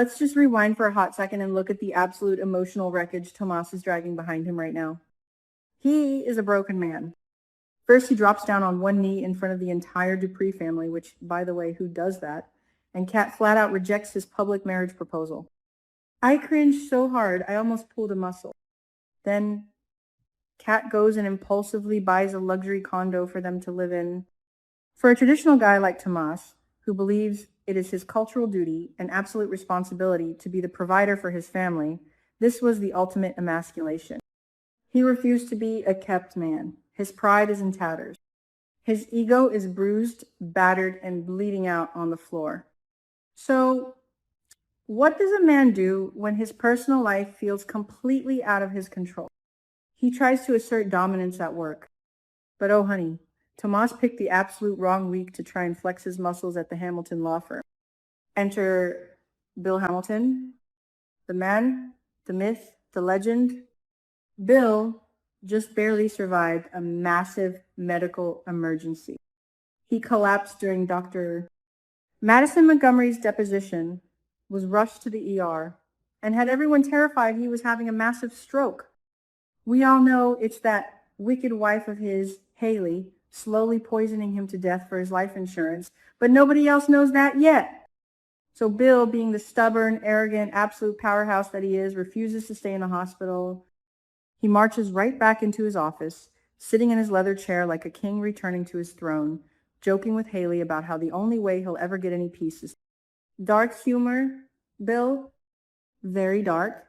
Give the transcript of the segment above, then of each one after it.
let's just rewind for a hot second and look at the absolute emotional wreckage Tomas is dragging behind him right now. He is a broken man. First, he drops down on one knee in front of the entire Dupree family, which, by the way, who does that? And Kat flat out rejects his public marriage proposal. I cringed so hard, I almost pulled a muscle. Then Kat goes and impulsively buys a luxury condo for them to live in. For a traditional guy like Tomas, who believes it is his cultural duty and absolute responsibility to be the provider for his family, this was the ultimate emasculation. He refused to be a kept man. His pride is in tatters. His ego is bruised, battered, and bleeding out on the floor. So, what does a man do when his personal life feels completely out of his control? He tries to assert dominance at work. But oh honey, Tomas picked the absolute wrong week to try and flex his muscles at the Hamilton law firm. Enter Bill Hamilton, the man, the myth, the legend. Bill just barely survived a massive medical emergency. He collapsed during Dr. Madison Montgomery's deposition, was rushed to the ER, and had everyone terrified he was having a massive stroke. We all know it's that wicked wife of his, Haley, slowly poisoning him to death for his life insurance, but nobody else knows that yet. So Bill, being the stubborn, arrogant, absolute powerhouse that he is, refuses to stay in the hospital. He marches right back into his office, sitting in his leather chair like a king returning to his throne, joking with Haley about how the only way he'll ever get any peace is dark humor, Bill, very dark.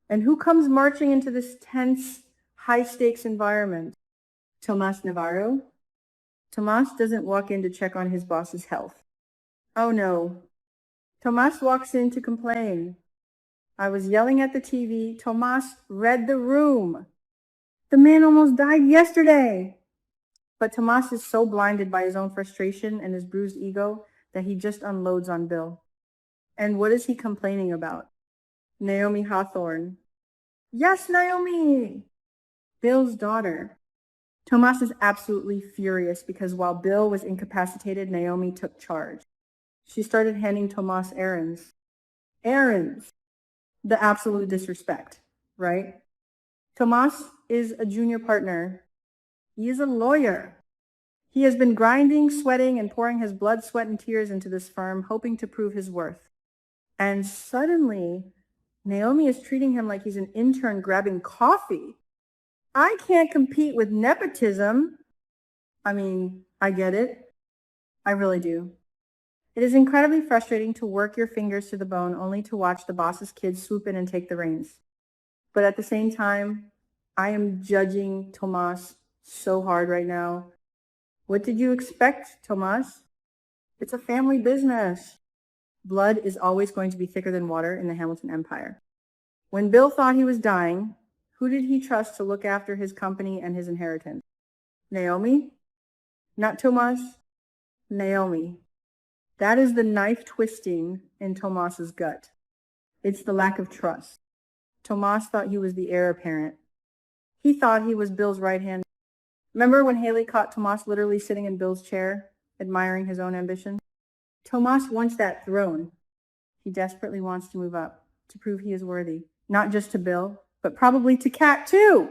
And who comes marching into this tense, high-stakes environment? Tomas Navarro. Tomas doesn't walk in to check on his boss's health. Oh no. Tomas walks in to complain. I was yelling at the TV. Tomas read the room. The man almost died yesterday. But Tomas is so blinded by his own frustration and his bruised ego that he just unloads on Bill. And what is he complaining about? Naomi Hawthorne. Yes, Naomi! Bill's daughter. Tomas is absolutely furious because while Bill was incapacitated, Naomi took charge. She started handing Tomas errands. Errands! The absolute disrespect, right? Tomas is a junior partner. He is a lawyer. He has been grinding, sweating, and pouring his blood, sweat, and tears into this firm, hoping to prove his worth. And suddenly, Naomi is treating him like he's an intern grabbing coffee. I can't compete with nepotism. I mean, I get it. I really do. It is incredibly frustrating to work your fingers to the bone only to watch the boss's kids swoop in and take the reins. But at the same time, I am judging Tomas so hard right now. What did you expect, Tomas? It's a family business. Blood is always going to be thicker than water in the Hamilton Empire. When Bill thought he was dying, who did he trust to look after his company and his inheritance? Naomi? Not Tomas. Naomi. That is the knife twisting in Tomas's gut. It's the lack of trust. Tomas thought he was the heir apparent. He thought he was Bill's right hand. Remember when Haley caught Tomas literally sitting in Bill's chair, admiring his own ambition? Tomas wants that throne. He desperately wants to move up, to prove he is worthy, not just to Bill, but probably to Kat too.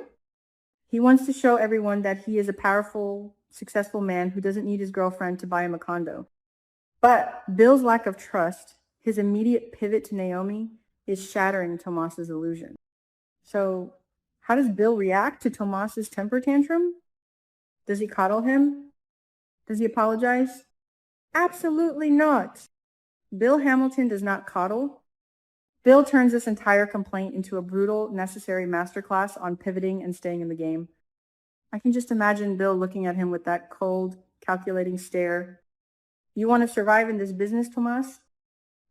He wants to show everyone that he is a powerful, successful man who doesn't need his girlfriend to buy him a condo. But Bill's lack of trust, his immediate pivot to Naomi, is shattering Tomas's illusion. So how does Bill react to Tomas's temper tantrum? Does he coddle him? Does he apologize? Absolutely not. Bill Hamilton does not coddle. Bill turns this entire complaint into a brutal, necessary masterclass on pivoting and staying in the game. I can just imagine Bill looking at him with that cold, calculating stare. You want to survive in this business, Tomas?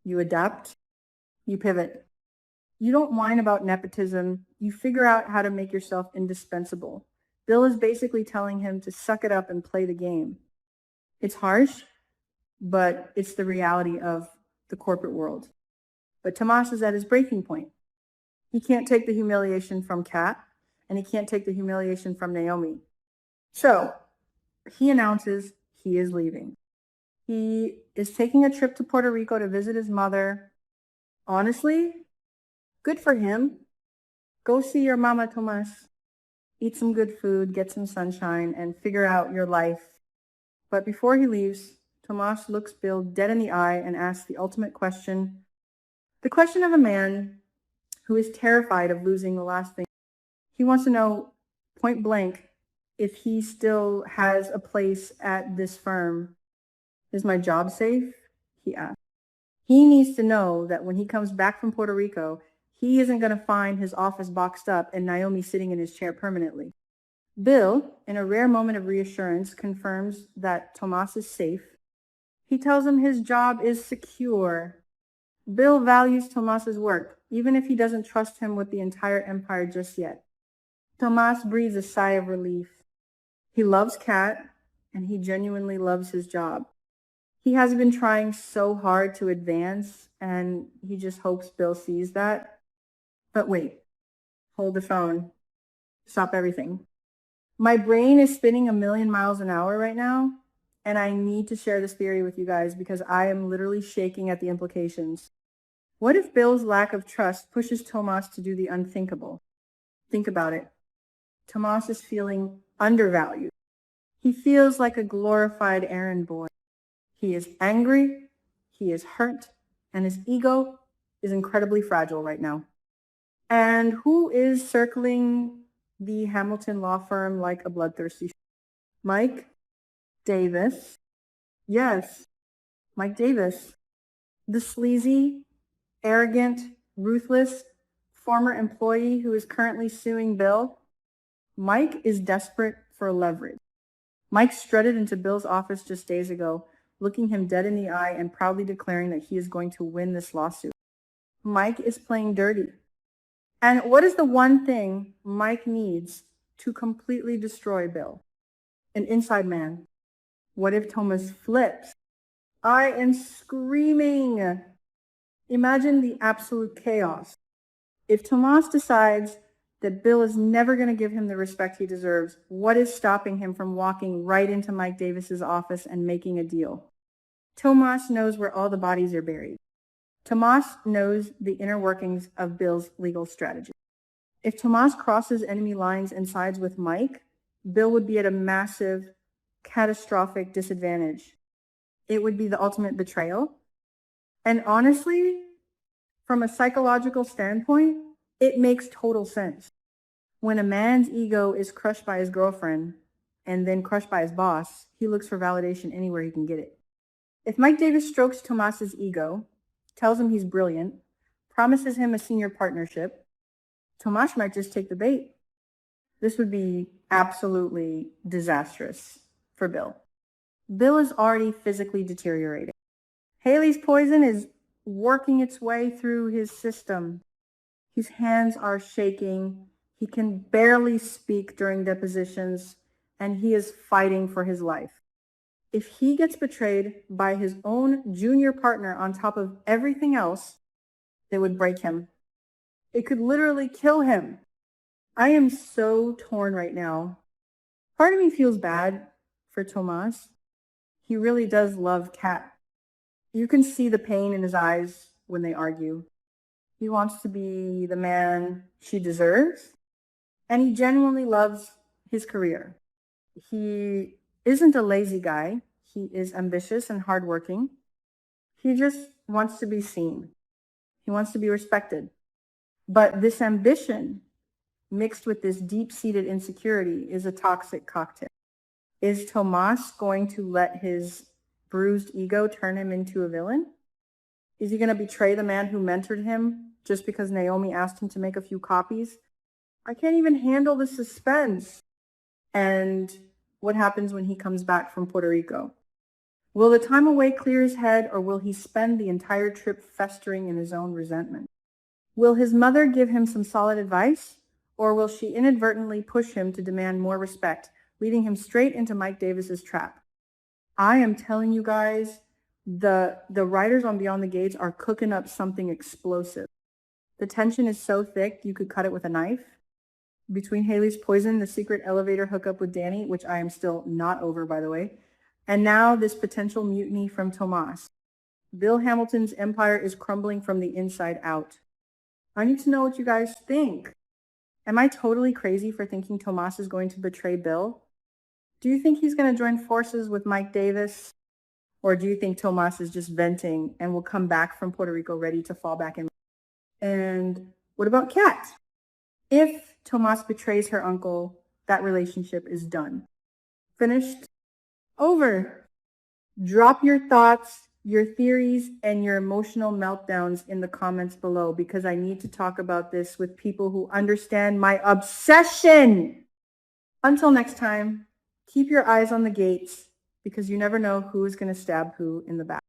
You adapt. You pivot. You don't whine about nepotism. You figure out how to make yourself indispensable. Bill is basically telling him to suck it up and play the game. It's harsh, but it's the reality of the corporate world. But Tomas is at his breaking point. He can't take the humiliation from Kat, and he can't take the humiliation from Naomi. So he announces he is leaving. He is taking a trip to Puerto Rico to visit his mother. Honestly, good for him. Go see your mama, Tomas. Eat some good food, get some sunshine, and figure out your life. But before he leaves, Tomas looks Bill dead in the eye and asks the ultimate question, the question of a man who is terrified of losing the last thing. He wants to know point blank if he still has a place at this firm. Is my job safe? He asks. He needs to know that when he comes back from Puerto Rico, he isn't going to find his office boxed up and Naomi sitting in his chair permanently. Bill, in a rare moment of reassurance, confirms that Tomas is safe. He tells him his job is secure. Bill values Tomas's work, even if he doesn't trust him with the entire empire just yet. Tomas breathes a sigh of relief. He loves Kat, and he genuinely loves his job. He has been trying so hard to advance, and he just hopes Bill sees that. But wait, hold the phone. Stop everything. My brain is spinning a million miles an hour right now, and I need to share this theory with you guys because I am literally shaking at the implications. What if Bill's lack of trust pushes Tomas to do the unthinkable? Think about it. Tomas is feeling undervalued. He feels like a glorified errand boy. He is angry, he is hurt, and his ego is incredibly fragile right now. And who is circling the Hamilton law firm like a bloodthirsty? Mike Davis. Yes, Mike Davis. The sleazy, arrogant, ruthless former employee who is currently suing Bill. Mike is desperate for leverage. Mike strutted into Bill's office just days ago, looking him dead in the eye and proudly declaring that he is going to win this lawsuit. Mike is playing dirty. And what is the one thing Mike needs to completely destroy Bill? An inside man. What if Tomas flips? I am screaming. Imagine the absolute chaos. If Tomas decides that Bill is never going to give him the respect he deserves, what is stopping him from walking right into Mike Davis's office and making a deal? Tomas knows where all the bodies are buried. Tomas knows the inner workings of Bill's legal strategy. If Tomas crosses enemy lines and sides with Mike, Bill would be at a massive, catastrophic disadvantage. It would be the ultimate betrayal. And honestly, from a psychological standpoint, it makes total sense. When a man's ego is crushed by his girlfriend and then crushed by his boss, he looks for validation anywhere he can get it. If Mike Davis strokes Tomas's ego, tells him he's brilliant, promises him a senior partnership, Tomas might just take the bait. This would be absolutely disastrous for Bill. Bill is already physically deteriorating. Haley's poison is working its way through his system. His hands are shaking. He can barely speak during depositions, and he is fighting for his life. If he gets betrayed by his own junior partner on top of everything else, it would break him. It could literally kill him. I am so torn right now. Part of me feels bad for Tomas. He really does love Kat. You can see the pain in his eyes when they argue. He wants to be the man she deserves, and he genuinely loves his career. He isn't a lazy guy. He is ambitious and hardworking. He just wants to be seen. He wants to be respected. But this ambition mixed with this deep-seated insecurity is a toxic cocktail. Is Tomas going to let his bruised ego turn him into a villain? Is he going to betray the man who mentored him just because Naomi asked him to make a few copies? I can't even handle the suspense. And what happens when he comes back from Puerto Rico? Will the time away clear his head, or will he spend the entire trip festering in his own resentment? Will his mother give him some solid advice, or will she inadvertently push him to demand more respect, leading him straight into Mike Davis's trap? I am telling you guys, the writers on Beyond the Gates are cooking up something explosive. The tension is so thick you could cut it with a knife. Between Haley's poison, the secret elevator hookup with Danny, which I am still not over, by the way, and now this potential mutiny from Tomas. Bill Hamilton's empire is crumbling from the inside out. I need to know what you guys think. Am I totally crazy for thinking Tomas is going to betray Bill? Do you think he's going to join forces with Mike Davis? Or do you think Tomas is just venting and will come back from Puerto Rico ready to fall back in? And what about Kat? If Tomas betrays her uncle, that relationship is done. Finished? Over. Drop your thoughts, your theories, and your emotional meltdowns in the comments below because I need to talk about this with people who understand my obsession. Until next time, keep your eyes on the gates because you never know who is going to stab who in the back.